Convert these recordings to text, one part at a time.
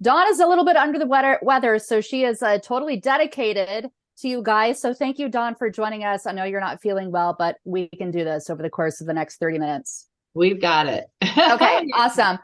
Dawn is a little bit under the weather, so she is totally dedicated to you guys. So thank you, Dawn, for joining us. I know you're not feeling well, but we can do this over the course of the next 30 minutes. We've got it. Okay, awesome.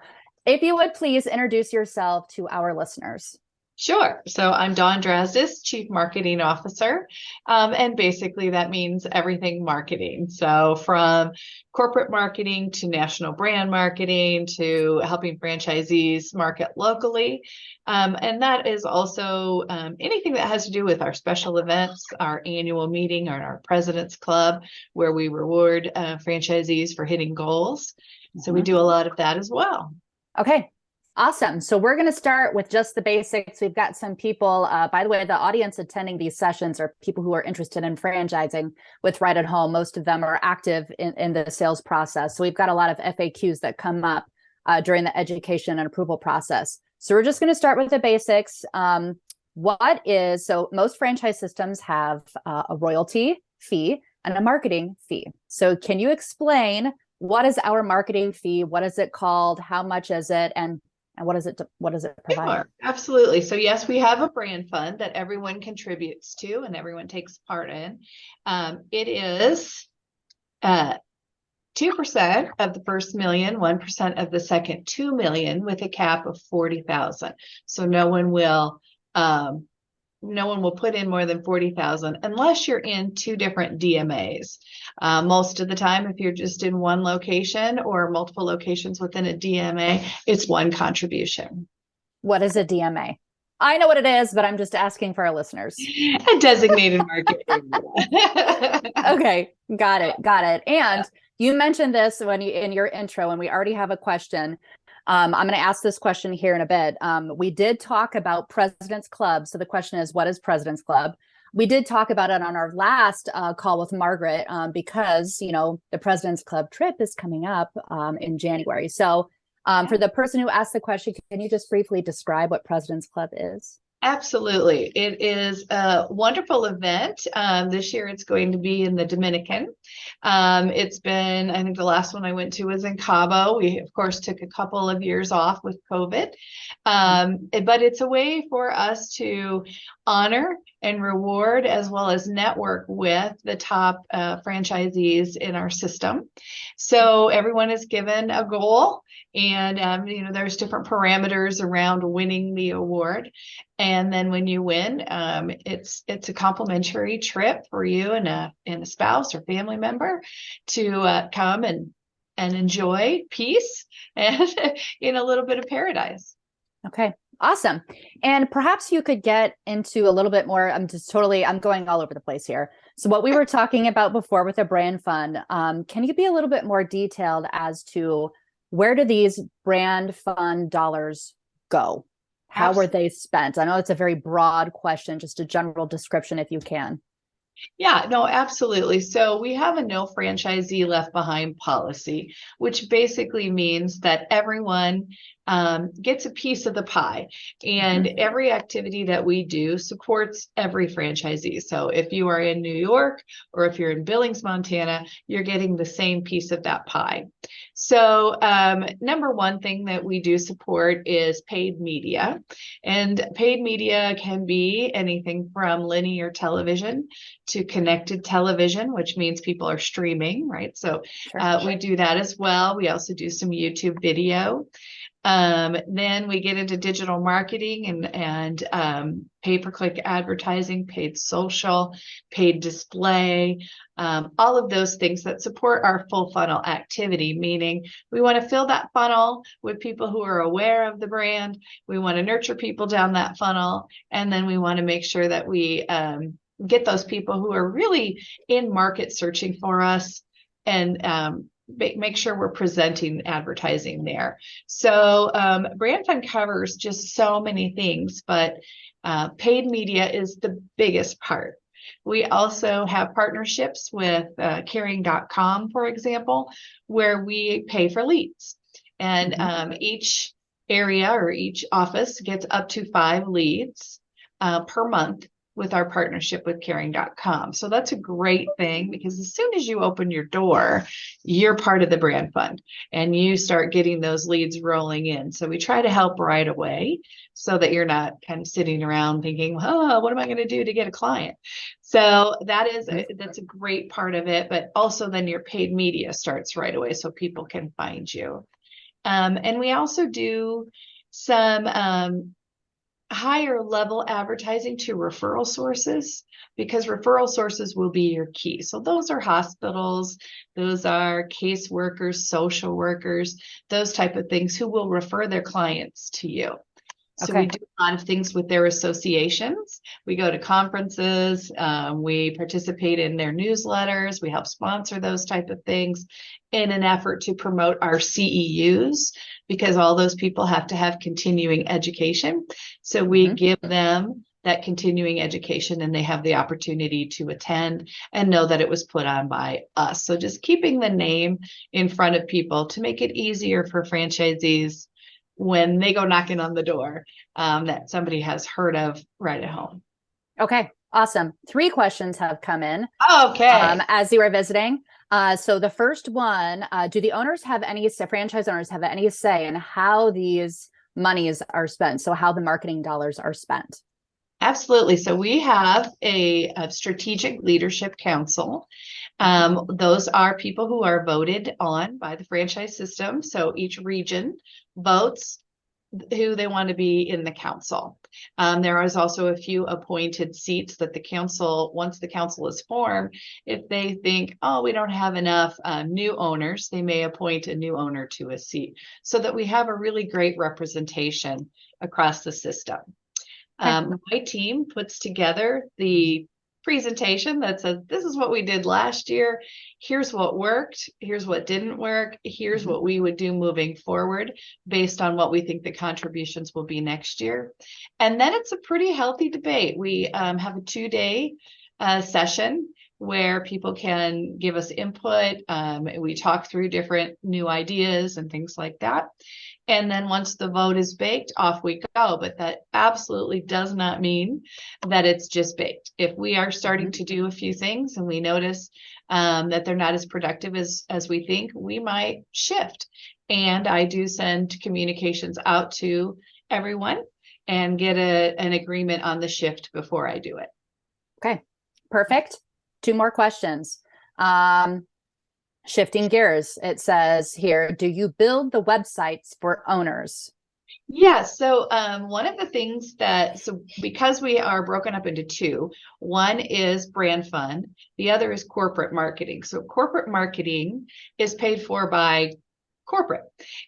If you would please introduce yourself to our listeners. Sure. So I'm Dawn Drazdys, Chief Marketing Officer. And basically that means everything marketing. So from corporate marketing to national brand marketing to helping franchisees market locally. And that is also anything that has to do with our special events, our annual meeting, or our President's Club, where we reward franchisees for hitting goals. So we do a lot of that as well. Okay. Awesome. So we're going to start with just the basics. We've got some people, by the way, the audience attending these sessions are people who are interested in franchising with Right at Home. Most of them are active in the sales process. So we've got a lot of FAQs that come up during the education and approval process. So we're just going to start with the basics. So most franchise systems have a royalty fee and a marketing fee. So can you explain what is our marketing fee? What is it called? How much is it? And what does it provide? Sure, absolutely. So yes, we have a brand fund that everyone contributes to and everyone takes part in. It is 2% of the first million, 1% of the second 2 million, with a cap of 40,000. So no one will put in more than 40,000 unless you're in two different DMAs. Most of the time, if you're just in one location or multiple locations within a DMA, it's one contribution. What is a DMA? I know what it is, but I'm just asking for our listeners. A designated market area. Okay, got it. And you mentioned this in your intro, and we already have a question. I'm going to ask this question here in a bit. We did talk about President's Club. So the question is, what is President's Club? We did talk about it on our last call with Margaret because, the President's Club trip is coming up in January. So for the person who asked the question, can you just briefly describe what President's Club is? Absolutely. It is a wonderful event. This year it's going to be in the Dominican. It's been, I think the last one I went to was in Cabo. We, of course, took a couple of years off with COVID. But it's a way for us to honor and reward as well as network with the top franchisees in our system. So everyone is given a goal. And, there's different parameters around winning the award. And then when you win, it's a complimentary trip for you and a spouse or family member to come and enjoy peace and in a little bit of paradise. Okay, awesome. And perhaps you could get into a little bit more. I'm going all over the place here. So what we were talking about before with the brand fund, can you be a little bit more detailed as to where do these brand fund dollars go? How were they spent? I know it's a very broad question, just a general description if you can. Yeah, no, absolutely. So we have a no franchisee left behind policy, which basically means that everyone gets a piece of the pie, and every activity that we do supports every franchisee. So if you are in New York or if you're in Billings, Montana, you're getting the same piece of that pie. So number one thing that we do support is paid media, and paid media can be anything from linear television to connected television, which means people are streaming, right? So we do that as well. We also do some YouTube video. Then we get into digital marketing and pay-per-click advertising, paid social, paid display, all of those things that support our full funnel activity, meaning we want to fill that funnel with people who are aware of the brand. We want to nurture people down that funnel. And then we want to make sure that we get those people who are really in market searching for us and make sure we're presenting advertising there. So brand fund covers just so many things, but paid media is the biggest part. We also have partnerships with caring.com, for example, where we pay for leads. And each area or each office gets up to 5 leads per month with our partnership with caring.com. So that's a great thing, because as soon as you open your door, you're part of the brand fund and you start getting those leads rolling in. So we try to help right away so that you're not kind of sitting around thinking, oh, what am I going to do to get a client? So that's a great part of it. But also then your paid media starts right away so people can find you. And we also do some higher level advertising to referral sources, because referral sources will be your key. So those are hospitals, those are caseworkers, social workers, those type of things who will refer their clients to you. So we do a lot of things with their associations. We go to conferences, we participate in their newsletters, we help sponsor those type of things in an effort to promote our CEUs, because all those people have to have continuing education. So we give them that continuing education, and they have the opportunity to attend and know that it was put on by us. So just keeping the name in front of people to make it easier for franchisees when they go knocking on the door, that somebody has heard of right at home. Okay, awesome. 3 questions have come in. Okay. As you were visiting. So the first one, do the franchise owners have any say in how these monies are spent? So how the marketing dollars are spent? Absolutely. So we have a strategic leadership council. Those are people who are voted on by the franchise system. So each region votes who they want to be in the council. There is also a few appointed seats that the council, once the council is formed, if they think, oh, we don't have enough new owners, they may appoint a new owner to a seat, so that we have a really great representation across the system. My team puts together the presentation that says, this is what we did last year. Here's what worked. Here's what didn't work. Here's what we would do moving forward based on what we think the contributions will be next year. And then it's a pretty healthy debate. We have a 2-day session where people can give us input. We talk through different new ideas and things like that. And then once the vote is baked, off we go. But that absolutely does not mean that it's just baked. If we are starting to do a few things and we notice that they're not as productive as we think, we might shift. And I do send communications out to everyone and get an agreement on the shift before I do it. Okay, perfect. 2 more questions. Shifting gears, it says here, do you build the websites for owners? Yeah, so one of the things because we are broken up into 2, one is brand fund, the other is corporate marketing. So corporate marketing is paid for by corporate.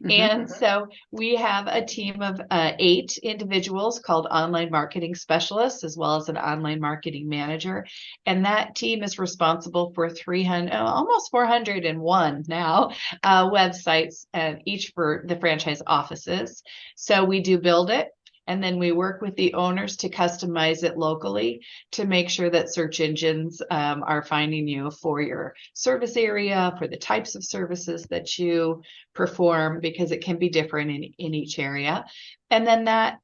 And so we have a team of 8 individuals called online marketing specialists, as well as an online marketing manager. And that team is responsible for almost 401 now websites, each for the franchise offices. So we do build it. And then we work with the owners to customize it locally to make sure that search engines are finding you for your service area, for the types of services that you perform, because it can be different in each area. And then that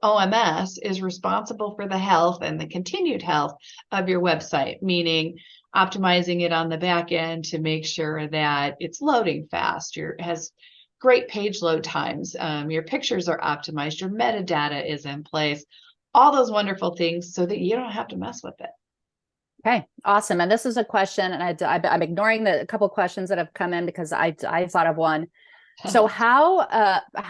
OMS is responsible for the health and the continued health of your website, meaning optimizing it on the back end to make sure that it's loading fast, has great page load times, your pictures are optimized, your metadata is in place, all those wonderful things so that you don't have to mess with it. Okay, awesome. And this is a question, and I'm ignoring the couple questions that have come in because I thought of one. So how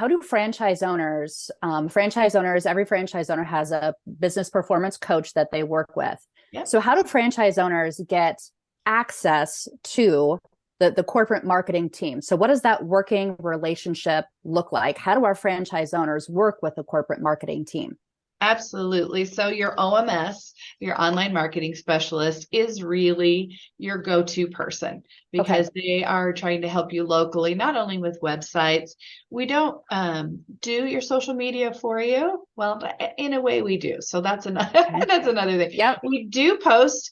do franchise owners, every franchise owner has a business performance coach that they work with. Yep. So how do franchise owners get access to the corporate marketing team? So what does that working relationship look like? How do our franchise owners work with the corporate marketing team? Absolutely. So your OMS, your online marketing specialist, is really your go-to person, because they are trying to help you locally, not only with websites. We don't do your social media for you. Well, in a way we do. So that's another thing. Yep. We do post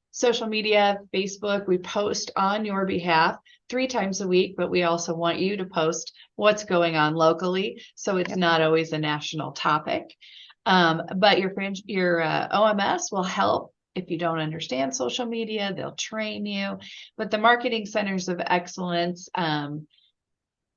social media, Facebook. We post on your behalf 3 times a week, but we also want you to post what's going on locally, so it's not always a national topic. But your OMS will help. If you don't understand social media, they'll train you. But the marketing centers of excellence,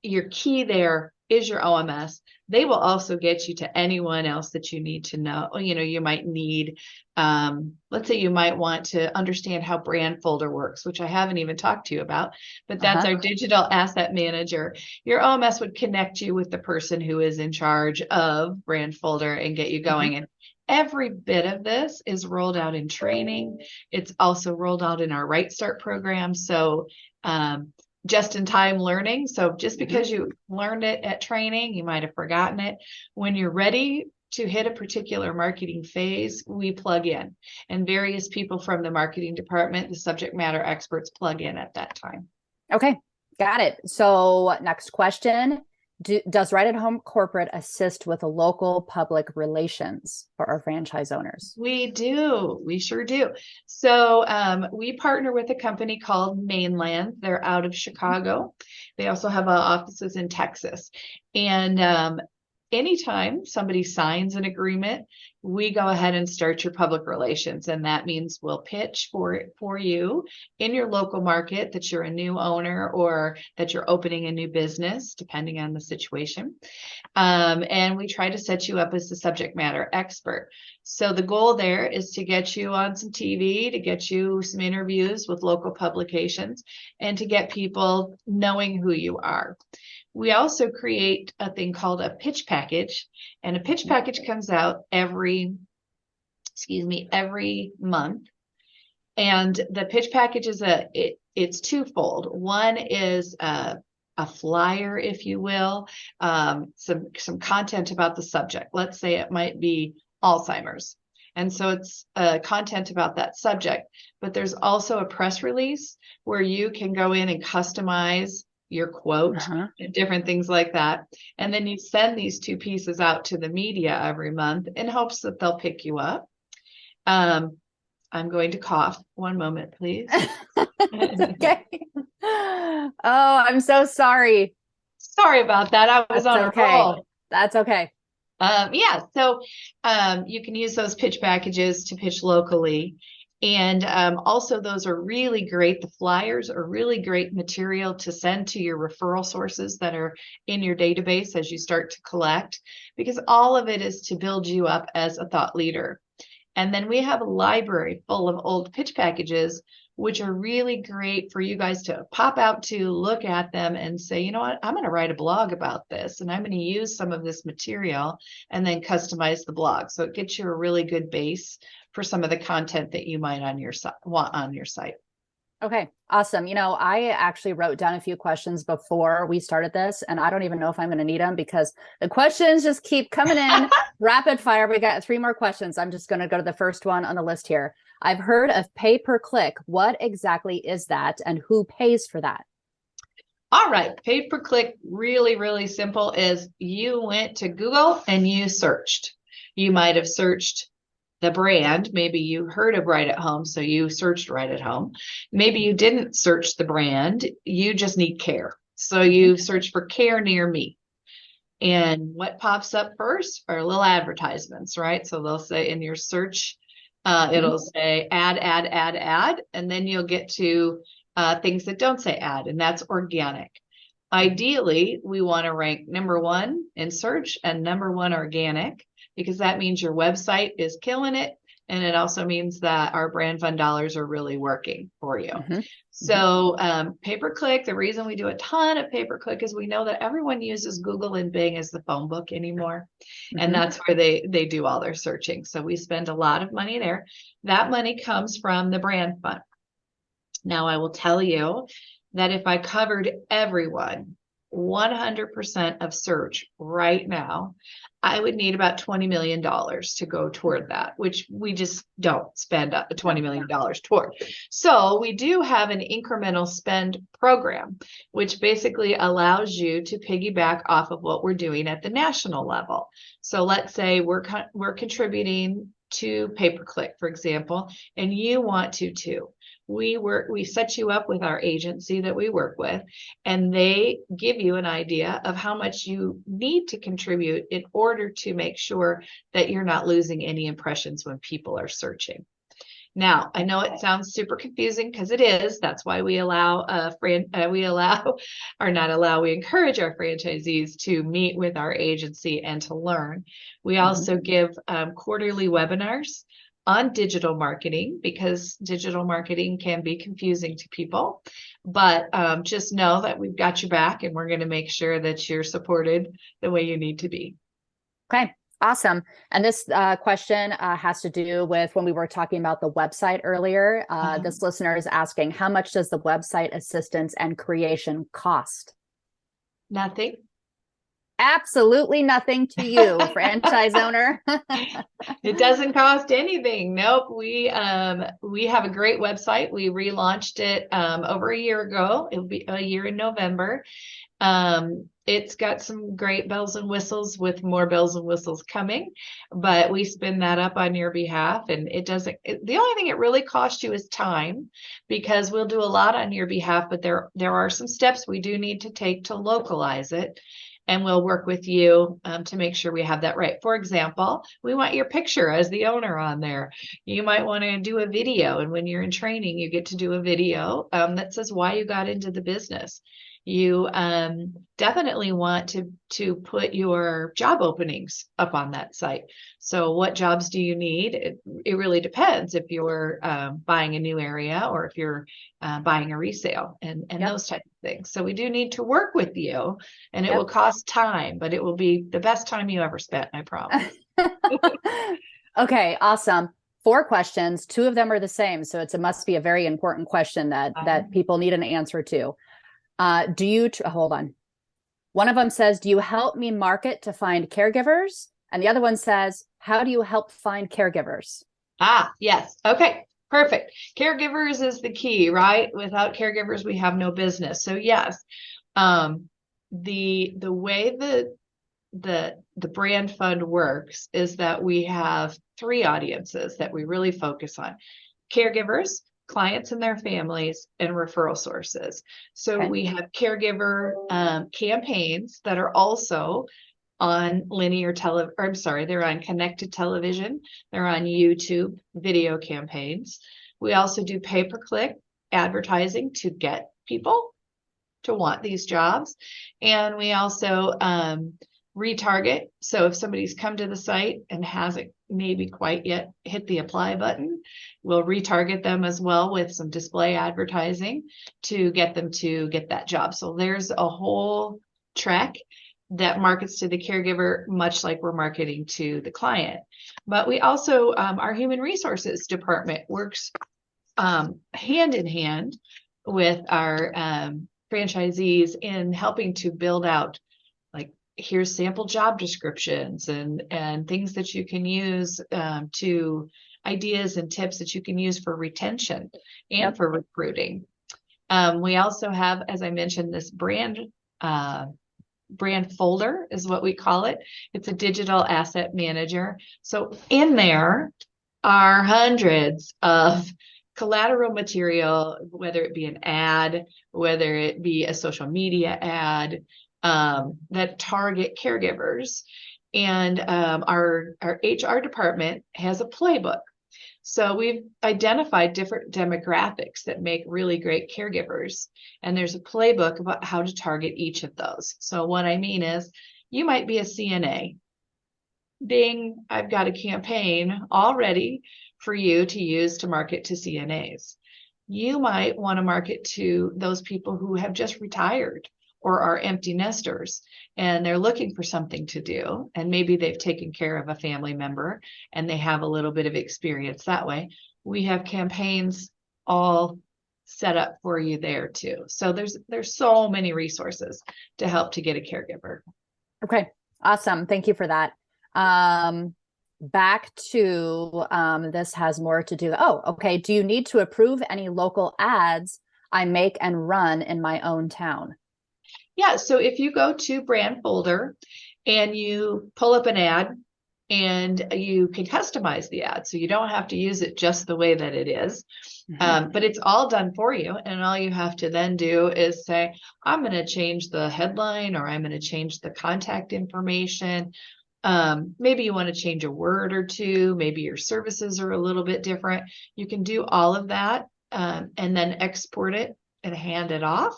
your key there is your OMS. They will also get you to anyone else that you need to know. You might need, let's say you might want to understand how brand folder works, which I haven't even talked to you about, but that's our digital asset manager. Your OMS would connect you with the person who is in charge of brand folder and get you going. And every bit of this is rolled out in training. It's also rolled out in our Right Start program. So, just-in-time learning. So just because you learned it at training, you might have forgotten it. When you're ready to hit a particular marketing phase, we plug in, and various people from the marketing department, the subject matter experts, plug in at that time. Okay, got it. So next question. Does Right at Home Corporate assist with local public relations for our franchise owners? We do. We sure do. So we partner with a company called Mainland. They're out of Chicago. They also have offices in Texas. And anytime somebody signs an agreement, we go ahead and start your public relations. And that means we'll pitch for you in your local market that you're a new owner or that you're opening a new business, depending on the situation. And we try to set you up as the subject matter expert. So the goal there is to get you on some TV, to get you some interviews with local publications, and to get people knowing who you are. We also create a thing called a pitch package, and a pitch package comes out every month. And the pitch package is it's twofold. One is a flyer, if you will, some content about the subject. Let's say it might be Alzheimer's. And so it's content about that subject, but there's also a press release where you can go in and customize your quote and different things like that. And then you send these two pieces out to the media every month in hopes that they'll pick you up. I'm going to cough. One moment, please. Okay. Oh, I'm so sorry. Sorry about that. I was on a roll. That's okay. So you can use those pitch packages to pitch locally. And also those are really great. The flyers are really great material to send to your referral sources that are in your database as you start to collect, because all of it is to build you up as a thought leader. And then we have a library full of old pitch packages, which are really great for you guys to pop out to, look at them and say, you know what, I'm going to write a blog about this, and I'm going to use some of this material and then customize the blog. So it gets you a really good base for some of the content that you might want on your site. Okay, awesome. I actually wrote down a few questions before we started this, and I don't even know if I'm going to need them because the questions just keep coming in rapid fire. We got 3 more questions. I'm just going to go to the first one on the list here. I've heard of pay per click. What exactly is that, and who pays for that? All right, pay per click, really, really simple, is you went to Google and you searched. You might have searched the brand. Maybe you heard of Right at Home, so you searched Right at Home. Maybe you didn't search the brand. You just need care. So you search for care near me. And what pops up first are little advertisements, right? So they'll say in your search, it'll say ad, and then you'll get to things that don't say ad, and that's organic. Ideally, we want to rank number 1 in search and number 1 organic, because that means your website is killing it. And it also means that our brand fund dollars are really working for you. So pay-per-click, the reason we do a ton of pay-per-click is we know that everyone uses Google and Bing as the phone book anymore. And that's where they do all their searching. So we spend a lot of money there. That money comes from the brand fund. Now, I will tell you that if I covered everyone 100% of search right now, I would need about $20 million to go toward that, which we just don't spend $20 million toward. So we do have an incremental spend program, which basically allows you to piggyback off of what we're doing at the national level. So let's say we're contributing to pay-per-click, for example, and you want to too. we set you up with our agency that we work with, and they give you an idea of how much you need to contribute in order to make sure that you're not losing any impressions when people are searching. Now, I know it sounds super confusing because it is. That's why we allow we encourage our franchisees to meet with our agency and to learn. We also give quarterly webinars on digital marketing, because digital marketing can be confusing to people. But just know that we've got your back, and we're going to make sure that you're supported the way you need to be. Okay. Awesome. And this question has to do with when we were talking about the website earlier. This listener is asking, how much does the website assistance and creation cost? Nothing. Absolutely nothing to you, franchise owner. It doesn't cost anything. Nope. We have a great website. We relaunched it over a year ago. It'll be a year in November. It's got some great bells and whistles, with more bells and whistles coming, but we spin that up on your behalf. And the only thing it really costs you is time, because we'll do a lot on your behalf, but there are some steps we do need to take to localize it. And we'll work with you to make sure we have that right. For example, we want your picture as the owner on there. You might want to do a video. And when you're in training, you get to do a video that says why you got into the business. You definitely want to put your job openings up on that site. So what jobs do you need? It really depends if you're buying a new area or if you're buying a resale and those types of things. So we do need to work with you, and it will cost time, but it will be the best time you ever spent, I promise. Okay, awesome. 4 questions. 2 of them are the same. So it must be a very important question that people need an answer to. Hold on. One of them says, do you help me market to find caregivers? And the other one says, how do you help find caregivers? Yes. Okay, perfect. Caregivers is the key, right? Without caregivers, we have no business. So yes, the way the brand fund works is that we have 3 audiences that we really focus on: caregivers, clients and their families, and referral sources. So we have caregiver campaigns that are also on they're on connected television, they're on YouTube video campaigns. We also do pay-per-click advertising to get people to want these jobs. And we also retarget. So if somebody's come to the site and hasn't maybe quite yet hit the apply button, we'll retarget them as well with some display advertising to get them to get that job. So there's a whole track that markets to the caregiver, much like we're marketing to the client. But we also, our human resources department works hand in hand with our franchisees in helping to build out, like, here's sample job descriptions and things that you can use to ideas and tips that you can use for retention and for recruiting. We also have, as I mentioned, this brand folder is what we call it. It's a digital asset manager. So in there are hundreds of collateral material, whether it be an ad, whether it be a social media ad, that target caregivers. And our HR department has a playbook. So we've identified different demographics that make really great caregivers. And there's a playbook about how to target each of those. So what I mean is, you might be a CNA. Ding, I've got a campaign all ready for you to use to market to CNAs. You might want to market to those people who have just retired or are empty nesters, and they're looking for something to do. And maybe they've taken care of a family member and they have a little bit of experience that way. We have campaigns all set up for you there too. So there's so many resources to help to get a caregiver. Okay, awesome. Thank you for that. Back to this has more to do. Oh, okay. Do you need to approve any local ads I make and run in my own town? Yeah. So if you go to brand folder and you pull up an ad, and you can customize the ad, so you don't have to use it just the way that it is. But it's all done for you. And all you have to then do is say, I'm going to change the headline, or I'm going to change the contact information. Maybe you want to change a word or two. Maybe your services are a little bit different. You can do all of that, and then export it and hand it off.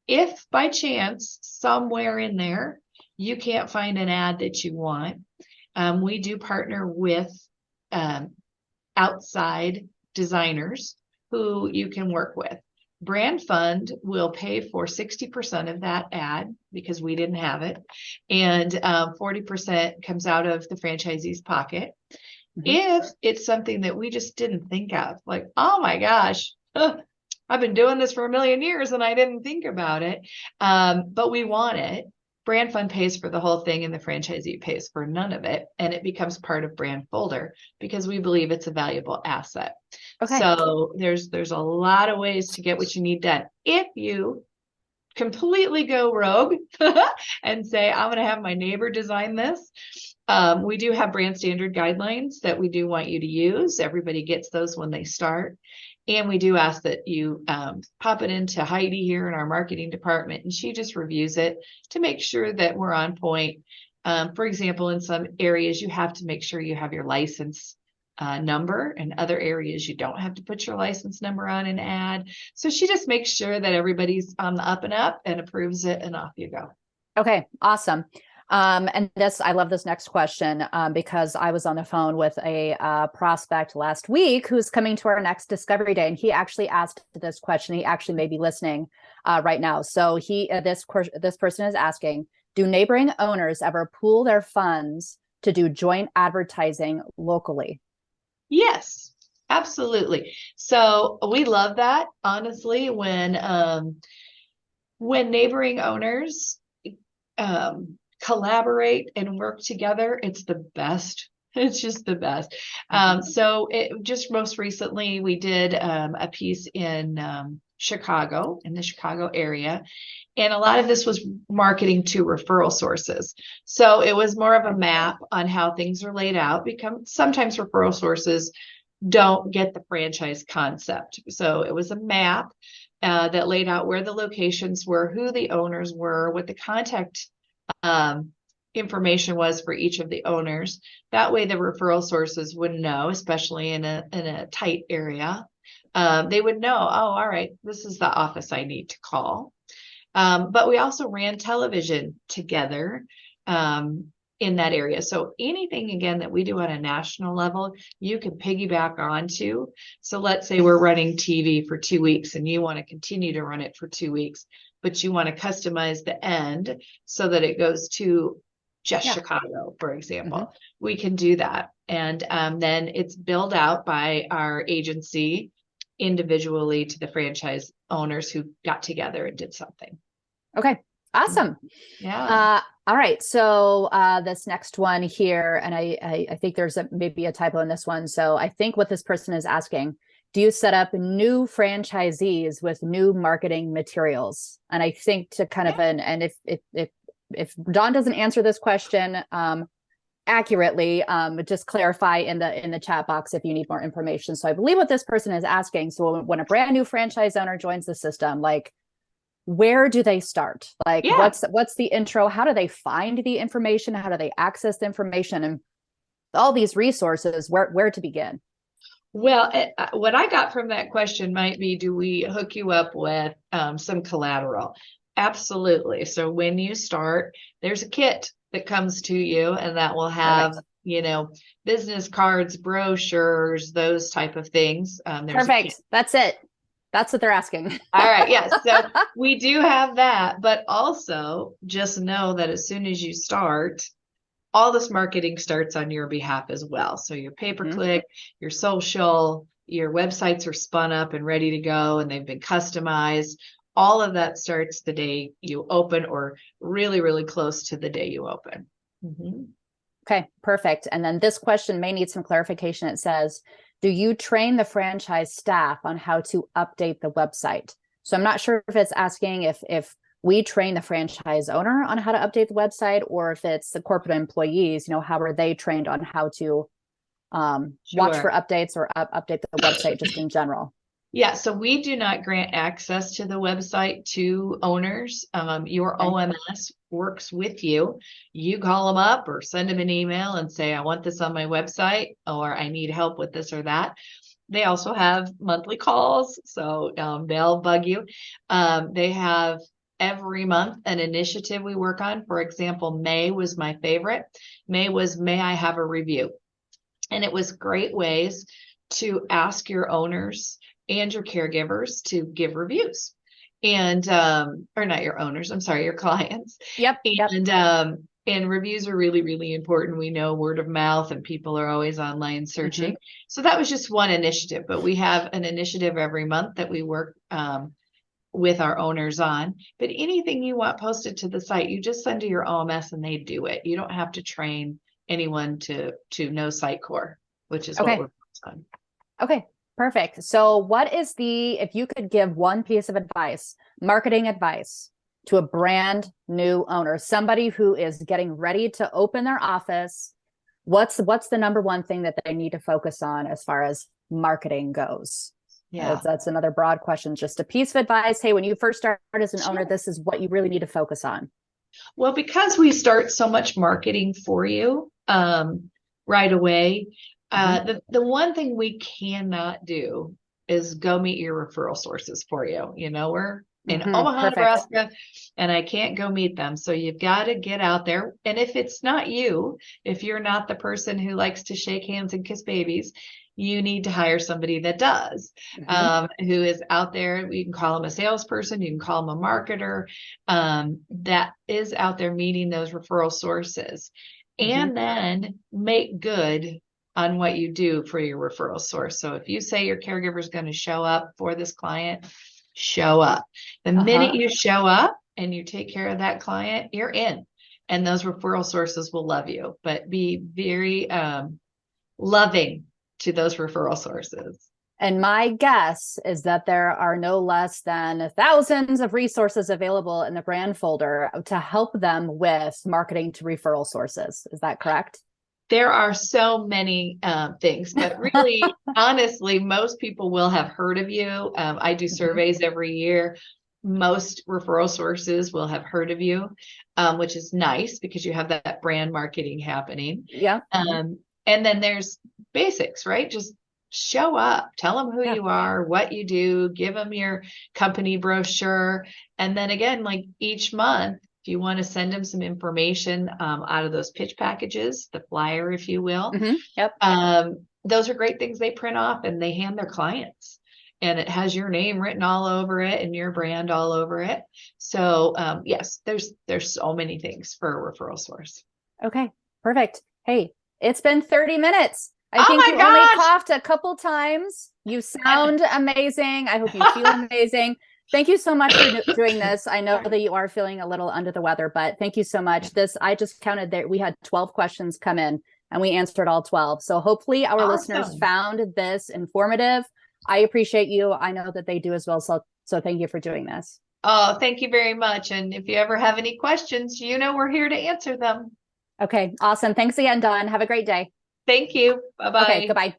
If by chance somewhere in there you can't find an ad that you want, we do partner with outside designers who you can work with. Brand Fund will pay for 60% of that ad because we didn't have it, and 40% comes out of the franchisee's pocket. If it's something that we just didn't think of, like, oh my gosh, I've been doing this for a million years and I didn't think about it, but we want it, Brand Fund pays for the whole thing and the franchisee pays for none of it. And it becomes part of Brand Folder because we believe it's a valuable asset. Okay. So there's a lot of ways to get what you need done. If you completely go rogue and say, I'm going to have my neighbor design this, we do have brand standard guidelines that we do want you to use. Everybody gets those when they start. And we do ask that you pop it into Heidi here in our marketing department, and she just reviews it to make sure that we're on point. For example, in some areas, you have to make sure you have your license number, and other areas you don't have to put your license number on an ad. So she just makes sure that everybody's on the up and up and approves it, and off you go. Okay, awesome. And I love this next question because I was on the phone with a prospect last week who's coming to our next discovery day, and he actually asked this question. He actually may be listening right now. So this person is asking, do neighboring owners ever pool their funds to do joint advertising locally? Yes, absolutely. So we love that, honestly, when neighboring owners collaborate and work together, it's the best. It's just the best. So just most recently, we did a piece in Chicago, in the Chicago area. And a lot of this was marketing to referral sources. So it was more of a map on how things are laid out, because sometimes referral sources don't get the franchise concept. So it was a map that laid out where the locations were, who the owners were, what the contact information was for each of the owners. That way the referral sources would know, especially in a tight area. They would know, oh, all right, this is the office I need to call. But we also ran television together in that area. So anything, again, that we do on a national level, you can piggyback onto. So let's say we're running TV for 2 weeks and you want to continue to run it for 2 weeks, but you want to customize the end so that it goes to just Chicago, for example. We can do that. And then it's billed out by our agency individually to the franchise owners who got together and did something. Okay, awesome. Yeah. All right. So this next one here, and I think there's maybe a typo in this one. So I think what this person is asking, do you set up new franchisees with new marketing materials? And I think to kind of and if Dawn doesn't answer this question accurately, just clarify in the chat box if you need more information. So I believe what this person is asking. So when a brand new franchise owner joins the system, like, where do they start? Like, what's the intro? How do they find the information? How do they access the information? And all these resources, where to begin? Well, what I got from that question might be, do we hook you up with some collateral? Absolutely. So when you start, there's a kit that comes to you, and that will have, business cards, brochures, those type of things. Perfect. That's it. That's what they're asking. All right. Yes. So we do have that, but also just know that as soon as you start, all this marketing starts on your behalf as well. So your pay-per-click, your social, your websites are spun up and ready to go, and they've been customized. All of that starts the day you open, or really, really close to the day you open. Okay, perfect. And then this question may need some clarification. It says, do you train the franchise staff on how to update the website? So I'm not sure if it's asking if we train the franchise owner on how to update the website, or if it's the corporate employees, how are they trained on how to watch for updates or update the website just in general? Yeah, so we do not grant access to the website to owners. Your Okay. OMS works with you. You call them up or send them an email and say, I want this on my website, or I need help with this or that. They also have monthly calls, so they'll bug you. They have every month an initiative we work on. For example, May was my favorite. May was May I have a review? And it was great ways to ask your owners and your caregivers to give reviews. And or not your owners, I'm sorry, your clients. Yep. Yep. And reviews are really, really important. We know word of mouth and people are always online searching. Mhm. So that was just one initiative, but we have an initiative every month that we work with our owners on. But anything you want posted to the site, you just send to your OMS and they do it. You don't have to train anyone to know Sitecore, which is what Okay. we're on. Okay. Perfect. So what is if you could give one piece of advice, marketing advice to a brand new owner, somebody who is getting ready to open their office, what's the number one thing that they need to focus on as far as marketing goes? Yeah. That's another broad question. Just a piece of advice. Hey, when you first start as an owner, Sure. this is what you really need to focus on. Well, because we start so much marketing for you right away, the one thing we cannot do is go meet your referral sources for you. You know, we're in Omaha, Perfect. Nebraska, and I can't go meet them. So you've got to get out there. And if it's not you, if you're not the person who likes to shake hands and kiss babies, you need to hire somebody that does, who is out there. You can call them a salesperson, you can call them a marketer, that is out there meeting those referral sources, and then make good on what you do for your referral source. So if you say your caregiver is going to show up for this client, show up. The minute you show up and you take care of that client, you're in, and those referral sources will love you. But be very loving to those referral sources. And my guess is that there are no less than thousands of resources available in the brand folder to help them with marketing to referral sources. Is that correct? There are so many things, but really, honestly, most people will have heard of you. I do surveys every year. Most referral sources will have heard of you, which is nice because you have that brand marketing happening. Yeah. And then there's basics, right? Just show up, tell them who you are, what you do, give them your company brochure. And then again, like each month, if you want to send them some information out of those pitch packages, the flyer, if you will, those are great things they print off and they hand their clients. And it has your name written all over it and your brand all over it. So yes, there's so many things for a referral source. Okay, perfect. Hey, it's been 30 minutes. I Oh think my you only gosh! coughed a couple times. You sound amazing. I hope you feel amazing. Thank you so much for doing this. I know that you are feeling a little under the weather, but thank you so much. I just counted that we had 12 questions come in and we answered all 12. So hopefully our listeners found this informative. I appreciate you. I know that they do as well. So thank you for doing this. Oh, thank you very much. And if you ever have any questions, we're here to answer them. Okay, awesome. Thanks again, Dawn. Have a great day. Thank you. Bye-bye. Okay, goodbye.